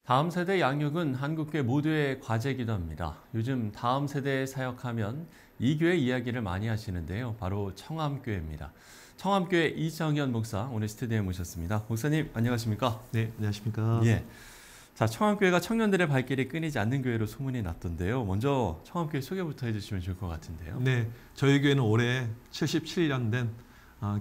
다음 세대 양육은 한국교회 모두의 과제이기도 합니다. 요즘 다음 세대에 사역하면 이 교회 이야기를 많이 하시는데요. 바로 청암교회입니다. 청암교회 이정현 목사 오늘 스튜디오에 모셨습니다. 목사님 안녕하십니까? 네, 안녕하십니까? 예. 자, 청암교회가 청년들의 발길이 끊이지 않는 교회로 소문이 났던데요. 먼저 청암교회 소개부터 해주시면 좋을 것 같은데요. 네, 저희 교회는 올해 77년 된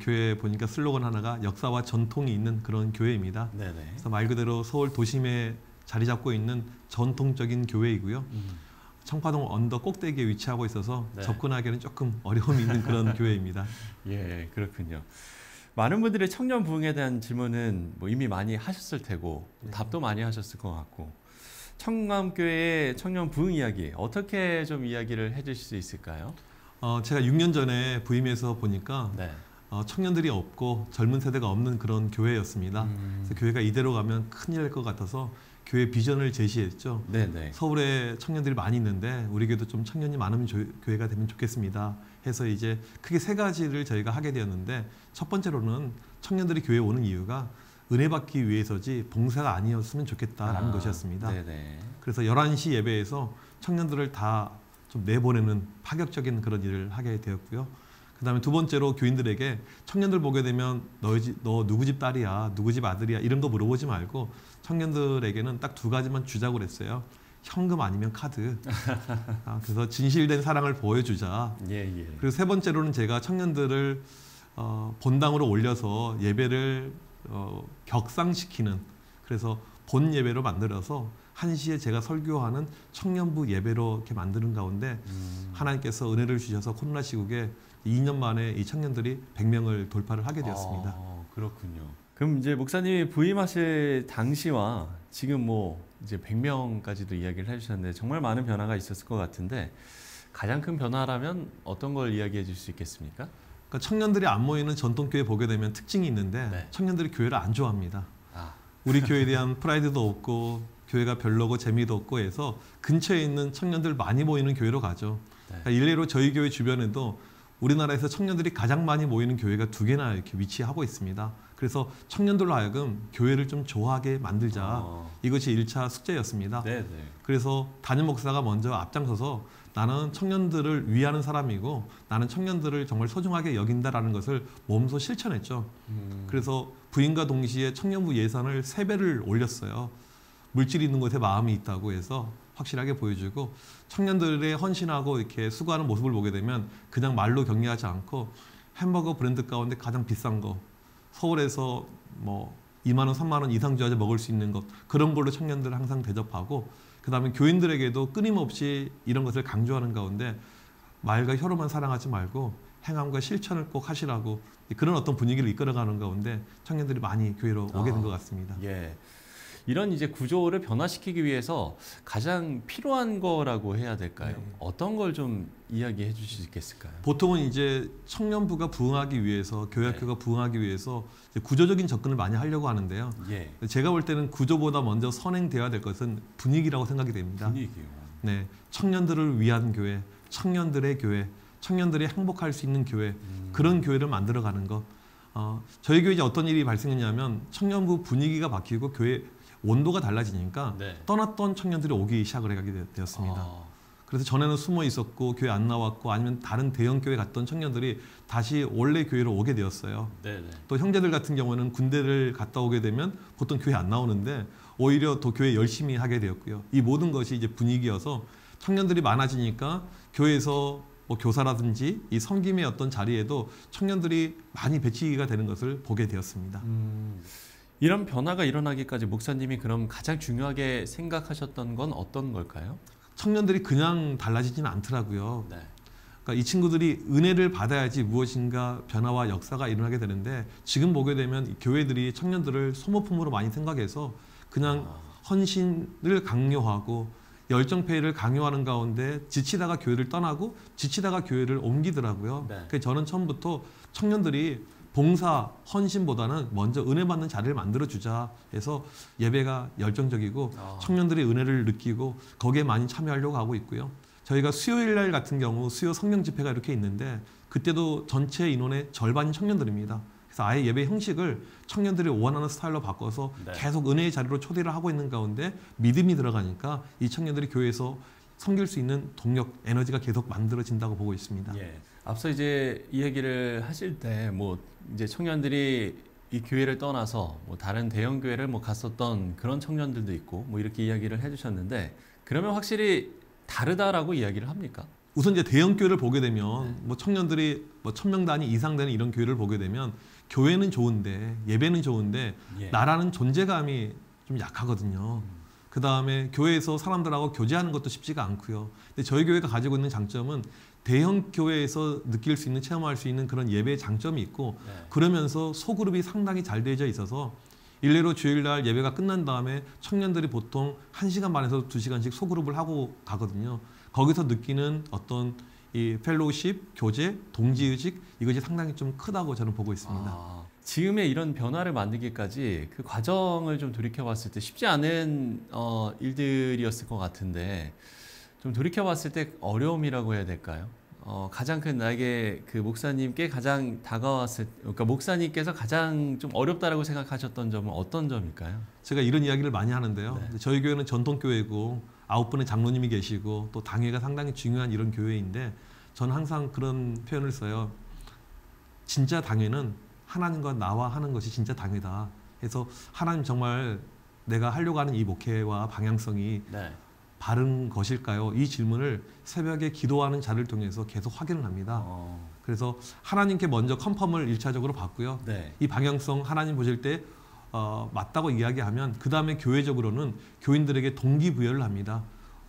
교회 보니까 슬로건 하나가 역사와 전통이 있는 그런 교회입니다. 네네. 그래서 말 그대로 서울 도심에 자리 잡고 있는 전통적인 교회이고요. 청파동 언덕 꼭대기에 위치하고 있어서 네. 접근하기에는 조금 어려움이 있는 그런 교회입니다. 예, 그렇군요. 많은 분들이 청년 부흥에 대한 질문은 이미 많이 하셨을 테고 답도 많이 하셨을 것 같고 청암교회의 청년 부흥 이야기 어떻게 좀 이야기를 해주실 수 있을까요? 제가 6년 전에 부임해서 보니까 네. 청년들이 없고 젊은 세대가 없는 그런 교회였습니다. 그래서 교회가 이대로 가면 큰일 날 것 같아서 교회 비전을 제시했죠. 네네. 서울에 청년들이 많이 있는데 우리 교회도 좀 청년이 많은 교회가 되면 좋겠습니다. 해서 이제 크게 세 가지를 저희가 하게 되었는데 첫 번째로는 청년들이 교회에 오는 이유가 은혜 받기 위해서지 봉사가 아니었으면 좋겠다라는 것이었습니다. 네네. 그래서 11시 예배에서 청년들을 다 좀 내보내는 파격적인 그런 일을 하게 되었고요. 그 다음에 두 번째로 교인들에게 청년들 보게 되면 너 누구 집 딸이야, 누구 집 아들이야 이런 거 물어보지 말고 청년들에게는 딱 두 가지만 주자고 그랬어요. 현금 아니면 카드. 그래서 진실된 사랑을 보여주자. 예. 그리고 세 번째로는 제가 청년들을 본당으로 올려서 예배를 격상시키는, 그래서 본 예배로 만들어서 1시에 제가 설교하는 청년부 예배로 이렇게 만드는 가운데 하나님께서 은혜를 주셔서 코로나 시국에 2년 만에 이 청년들이 100명을 돌파를 하게 되었습니다. 그렇군요. 그럼 이제 목사님이 부임하실 당시와 지금 이제 100명까지도 이야기를 해주셨는데 정말 많은 변화가 있었을 것 같은데 가장 큰 변화라면 어떤 걸 이야기해 줄 수 있겠습니까? 그러니까 청년들이 안 모이는 전통교회 보게 되면 특징이 있는데 네. 청년들이 교회를 안 좋아합니다. 우리 교회에 대한 프라이드도 없고 교회가 별로고 재미도 없고 해서 근처에 있는 청년들 많이 모이는 교회로 가죠. 네. 그러니까 일례로 저희 교회 주변에도 우리나라에서 청년들이 가장 많이 모이는 교회가 2개나 이렇게 위치하고 있습니다. 그래서 청년들로 하여금 교회를 좀 좋아하게 만들자. 이것이 1차 숙제였습니다. 네네. 그래서 담임 목사가 먼저 앞장서서 나는 청년들을 위하는 사람이고 나는 청년들을 정말 소중하게 여긴다라는 것을 몸소 실천했죠. 그래서 부임과 동시에 청년부 예산을 3배를 올렸어요. 물질이 있는 곳에 마음이 있다고 해서 확실하게 보여주고 청년들의 헌신하고 이렇게 수고하는 모습을 보게 되면 그냥 말로 격려하지 않고 햄버거 브랜드 가운데 가장 비싼 거 서울에서 2만 원, 3만 원 이상 줘야 먹을 수 있는 것 그런 걸로 청년들을 항상 대접하고 그 다음에 교인들에게도 끊임없이 이런 것을 강조하는 가운데 말과 혀로만 사랑하지 말고 행함과 실천을 꼭 하시라고 그런 어떤 분위기를 이끌어가는 가운데 청년들이 많이 교회로 오게 된 것 같습니다. 예. 이런 이제 구조를 변화시키기 위해서 가장 필요한 거라고 해야 될까요? 네. 어떤 걸 좀 이야기해 주실 수 있겠을까요? 보통은 이제 청년부가 부흥하기 위해서 교회학교가 부흥하기 위해서 이제 구조적인 접근을 많이 하려고 하는데요. 예. 제가 볼 때는 구조보다 먼저 선행되어야 될 것은 분위기라고 생각이 됩니다. 분위기요. 네, 청년들을 위한 교회, 청년들의 교회, 청년들이 행복할 수 있는 교회 그런 교회를 만들어가는 것. 저희 교회에 어떤 일이 발생했냐면 청년부 분위기가 바뀌고 교회 온도가 달라지니까 네. 떠났던 청년들이 오기 시작을 하게 되었습니다. 그래서 전에는 숨어 있었고 교회 안 나왔고 아니면 다른 대형 교회 갔던 청년들이 다시 원래 교회로 오게 되었어요. 네네. 또 형제들 같은 경우는 군대를 갔다 오게 되면 보통 교회 안 나오는데 오히려 더 교회 열심히 하게 되었고요. 이 모든 것이 이제 분위기여서 청년들이 많아지니까 교회에서 교사라든지 이 섬김의 어떤 자리에도 청년들이 많이 배치가 되는 것을 보게 되었습니다. 이런 변화가 일어나기까지 목사님이 그럼 가장 중요하게 생각하셨던 건 어떤 걸까요? 청년들이 그냥 달라지지는 않더라고요. 네. 그러니까 이 친구들이 은혜를 받아야지 무엇인가 변화와 역사가 일어나게 되는데 지금 보게 되면 교회들이 청년들을 소모품으로 많이 생각해서 그냥 헌신을 강요하고 열정페이를 강요하는 가운데 지치다가 교회를 떠나고 지치다가 교회를 옮기더라고요. 네. 그래서 저는 처음부터 청년들이 봉사, 헌신보다는 먼저 은혜 받는 자리를 만들어주자 해서 예배가 열정적이고 청년들이 은혜를 느끼고 거기에 많이 참여하려고 하고 있고요. 저희가 수요일 날 같은 경우 수요 성령 집회가 이렇게 있는데 그때도 전체 인원의 절반이 청년들입니다. 그래서 아예 예배 형식을 청년들이 원하는 스타일로 바꿔서 네. 계속 은혜의 자리로 초대를 하고 있는 가운데 믿음이 들어가니까 이 청년들이 교회에서 섬길 수 있는 동력, 에너지가 계속 만들어진다고 보고 있습니다. 예. 앞서 이제 이야기를 하실 때 뭐 이제 청년들이 이 교회를 떠나서 뭐 다른 대형 교회를 뭐 갔었던 그런 청년들도 있고 뭐 이렇게 이야기를 해주셨는데 그러면 확실히 다르다라고 이야기를 합니까? 우선 이제 대형 교회를 보게 되면 뭐 청년들이 뭐 1,000명 단위 이상 되는 이런 교회를 보게 되면 교회는 좋은데 예배는 좋은데 예. 나라는 존재감이 좀 약하거든요. 그 다음에 교회에서 사람들하고 교제하는 것도 쉽지가 않고요. 근데 저희 교회가 가지고 있는 장점은 대형 교회에서 느낄 수 있는 체험할 수 있는 그런 예배의 장점이 있고 네. 그러면서 소그룹이 상당히 잘 되어져 있어서 일례로 주일날 예배가 끝난 다음에 청년들이 보통 1시간 반에서 2시간씩 소그룹을 하고 가거든요. 거기서 느끼는 어떤 이 펠로우십, 교제, 동지의식 이것이 상당히 좀 크다고 저는 보고 있습니다. 아, 지금의 이런 변화를 만들기까지 그 과정을 좀 돌이켜봤을 때 쉽지 않은 일들이었을 것 같은데 좀 돌이켜봤을 때 어려움이라고 해야 될까요? 가장 큰 나에게 그 목사님께 가장 다가왔을, 그러니까 목사님께서 가장 좀 어렵다라고 생각하셨던 점은 어떤 점일까요? 제가 이런 이야기를 많이 하는데요. 네. 저희 교회는 전통교회고 9분의 장로님이 계시고 또 당회가 상당히 중요한 이런 교회인데 저는 항상 그런 표현을 써요. 진짜 당회는 하나님과 나와 하는 것이 진짜 당회다. 그래서 하나님 정말 내가 하려고 하는 이 목회와 방향성이 네. 바른 것일까요? 이 질문을 새벽에 기도하는 자를 통해서 계속 확인을 합니다. 그래서 하나님께 먼저 컨펌을 1차적으로 받고요. 네. 이 방향성 하나님 보실 때 맞다고 이야기하면 그 다음에 교회적으로는 교인들에게 동기부여를 합니다.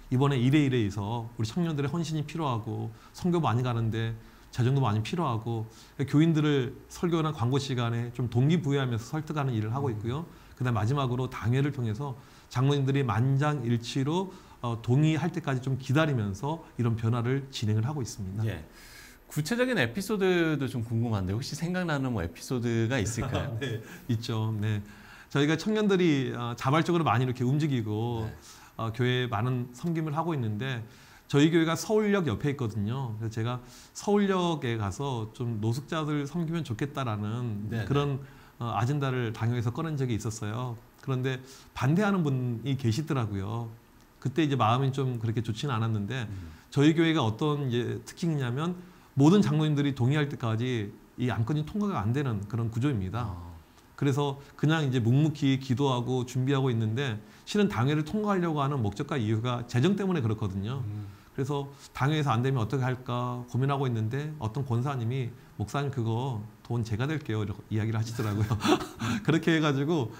이번에 이래이래해서 우리 청년들의 헌신이 필요하고 선교 많이 가는데 재정도 많이 필요하고 교인들을 설교나 광고 시간에 좀 동기부여하면서 설득하는 일을 하고 있고요. 그다음 마지막으로 당회를 통해서 장로님들이 만장일치로 동의할 때까지 좀 기다리면서 이런 변화를 진행을 하고 있습니다. 예. 구체적인 에피소드도 좀 궁금한데 혹시 생각나는 뭐 에피소드가 있을까요? 네, 있죠. 네, 저희가 청년들이 자발적으로 많이 이렇게 움직이고 네. 교회에 많은 섬김을 하고 있는데 저희 교회가 서울역 옆에 있거든요. 그래서 제가 서울역에 가서 좀 노숙자들 섬기면 좋겠다라는 네네. 그런 아젠다를 당회에서 꺼낸 적이 있었어요. 그런데 반대하는 분이 계시더라고요. 그때 이제 마음이 좀 그렇게 좋지는 않았는데 저희 교회가 어떤 이제 특징이냐면 모든 장로님들이 동의할 때까지 이 안건이 통과가 안 되는 그런 구조입니다. 그래서 그냥 이제 묵묵히 기도하고 준비하고 있는데 실은 당회를 통과하려고 하는 목적과 이유가 재정 때문에 그렇거든요. 그래서 당회에서 안 되면 어떻게 할까 고민하고 있는데 어떤 권사님이 목사님 그거 돈 제가 낼게요 이렇게 이야기를 하시더라고요. 그렇게 해가지고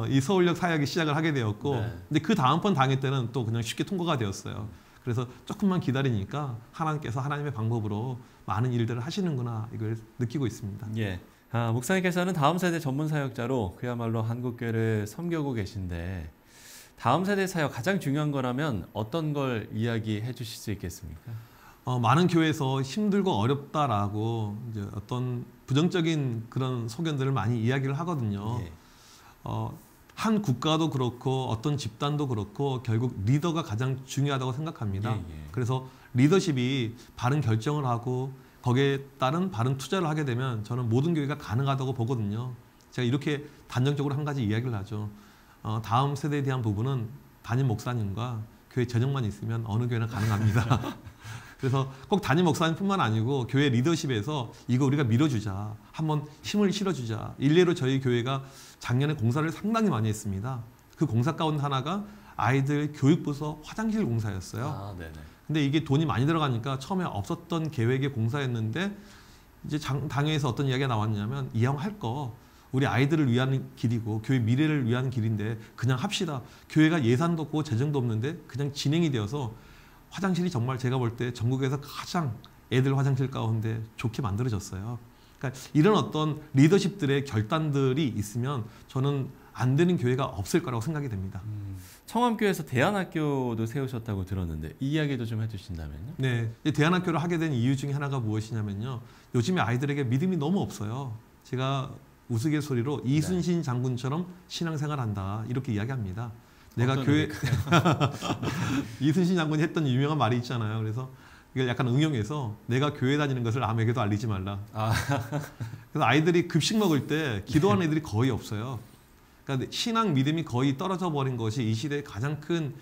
이 서울역 사역이 시작을 하게 되었고 네. 근데 그 다음번 당회 때는 또 그냥 쉽게 통과가 되었어요. 그래서 조금만 기다리니까 하나님께서 하나님의 방법으로 많은 일들을 하시는구나 이걸 느끼고 있습니다. 예. 목사님께서는 다음 세대 전문 사역자로 그야말로 한국교회를 섬기고 계신데 다음 세대 사역 가장 중요한 거라면 어떤 걸 이야기해 주실 수 있겠습니까? 많은 교회에서 힘들고 어렵다라고 이제 어떤 부정적인 그런 소견들을 많이 이야기를 하거든요. 예. 한 국가도 그렇고 어떤 집단도 그렇고 결국 리더가 가장 중요하다고 생각합니다. 예. 그래서 리더십이 바른 결정을 하고 거기에 따른 바른 투자를 하게 되면 저는 모든 교회가 가능하다고 보거든요. 제가 이렇게 단정적으로 한 가지 이야기를 하죠. 다음 세대에 대한 부분은 담임 목사님과 교회 재정만 있으면 어느 교회나 가능합니다. 그래서 꼭 담임 목사님뿐만 아니고 교회 리더십에서 이거 우리가 밀어주자. 한번 힘을 실어주자. 일례로 저희 교회가 작년에 공사를 상당히 많이 했습니다. 그 공사 가운데 하나가 아이들 교육부서 화장실 공사였어요. 네네. 근데 이게 돈이 많이 들어가니까 처음에 없었던 계획의 공사였는데 이제 당회에서 어떤 이야기가 나왔냐면 이왕할 거 우리 아이들을 위한 길이고 교회 미래를 위한 길인데 그냥 합시다. 교회가 예산도 없고 재정도 없는데 그냥 진행이 되어서 화장실이 정말 제가 볼 때 전국에서 가장 애들 화장실 가운데 좋게 만들어졌어요. 그러니까 이런 어떤 리더십들의 결단들이 있으면 저는 안 되는 교회가 없을 거라고 생각이 됩니다. 청암교회에서 대안학교도 세우셨다고 들었는데 이 이야기도 좀 해주신다면요? 네, 대안학교를 하게 된 이유 중에 하나가 무엇이냐면요. 요즘에 아이들에게 믿음이 너무 없어요. 제가 우스갯소리로 이순신 장군처럼 신앙생활한다 이렇게 이야기합니다. 내가 교회 이순신 장군이 했던 유명한 말이 있잖아요. 그래서 이걸 약간 응용해서 내가 교회 다니는 것을 남에게도 알리지 말라. 아, 그래서 아이들이 급식 먹을 때 기도하는 애들이 거의 없어요. 그러니까 신앙 믿음이 거의 떨어져 버린 것이 이 시대의 가장 큰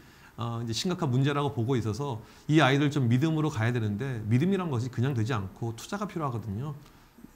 이제 심각한 문제라고 보고 있어서 이 아이들 좀 믿음으로 가야 되는데 믿음이란 것이 그냥 되지 않고 투자가 필요하거든요.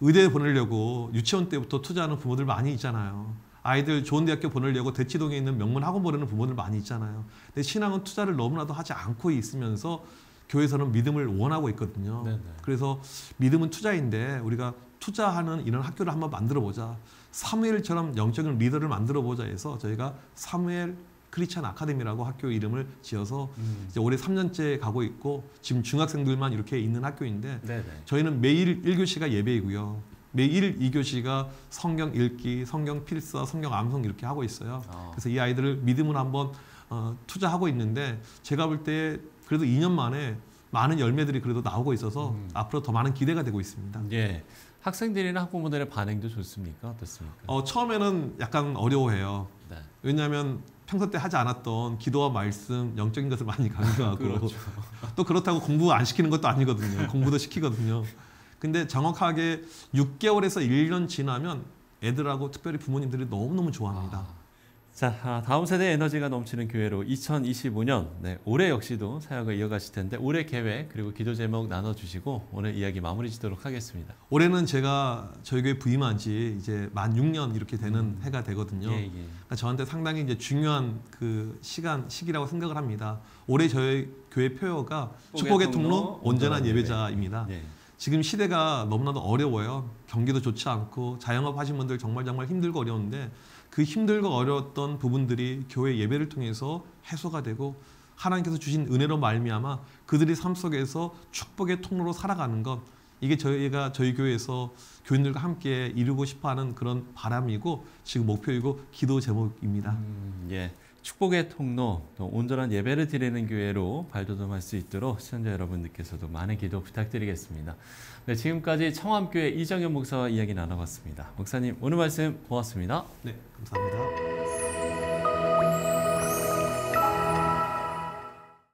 의대에 보내려고 유치원 때부터 투자하는 부모들 많이 있잖아요. 아이들 좋은 대학교 보내려고 대치동에 있는 명문 학원 보내는 부모들 많이 있잖아요. 근데 신앙은 투자를 너무나도 하지 않고 있으면서 교회에서는 믿음을 원하고 있거든요. 네네. 그래서 믿음은 투자인데 우리가 투자하는 이런 학교를 한번 만들어 보자. 사무엘처럼 영적인 리더를 만들어 보자 해서 저희가 사무엘 크리스찬 아카데미라고 학교 이름을 지어서 이제 올해 3년째 가고 있고 지금 중학생들만 이렇게 있는 학교인데 네네. 저희는 매일 1교시가 예배이고요. 매일 2교시가 성경 읽기, 성경 필사, 성경 암송 이렇게 하고 있어요. 그래서 이 아이들을 믿음으로 한번 투자하고 있는데 제가 볼 때 그래도 2년 만에 많은 열매들이 그래도 나오고 있어서 앞으로 더 많은 기대가 되고 있습니다. 예. 학생들이나 학부모들의 반응도 좋습니까? 어떻습니까? 처음에는 약간 어려워해요. 네. 왜냐하면 평소 때 하지 않았던 기도와 말씀, 영적인 것을 많이 강조하고 그렇죠. 또 그렇다고 공부 안 시키는 것도 아니거든요. 공부도 시키거든요. 근데 정확하게 6개월에서 1년 지나면 애들하고 특별히 부모님들이 너무너무 좋아합니다. 자, 다음 세대의 에너지가 넘치는 교회로 2025년 올해 역시도 사역을 이어가실 텐데 올해 계획 그리고 기도 제목 나눠주시고 오늘 이야기 마무리 짓도록 하겠습니다. 올해는 제가 저희 교회 부임한 지 이제 만 6년 이렇게 되는 해가 되거든요. 예, 예. 그러니까 저한테 상당히 이제 중요한 그 시기라고 생각을 합니다. 올해 저희 교회 표어가 축복의 통로 온전한 예배자입니다. 예. 지금 시대가 너무나도 어려워요. 경기도 좋지 않고 자영업 하신 분들 정말 힘들고 어려운데 그 힘들고 어려웠던 부분들이 교회 예배를 통해서 해소가 되고 하나님께서 주신 은혜로 말미암아 그들이 삶 속에서 축복의 통로로 살아가는 것 이게 저희가 저희 교회에서 교인들과 함께 이루고 싶어하는 그런 바람이고 지금 목표이고 기도 제목입니다. 예. 축복의 통로, 또 온전한 예배를 드리는 교회로 발돋움할 수 있도록 시청자 여러분들께서도 많은 기도 부탁드리겠습니다. 네, 지금까지 청암교회 이정현 목사와 이야기 나눠봤습니다. 목사님 오늘 말씀 고맙습니다. 네, 감사합니다.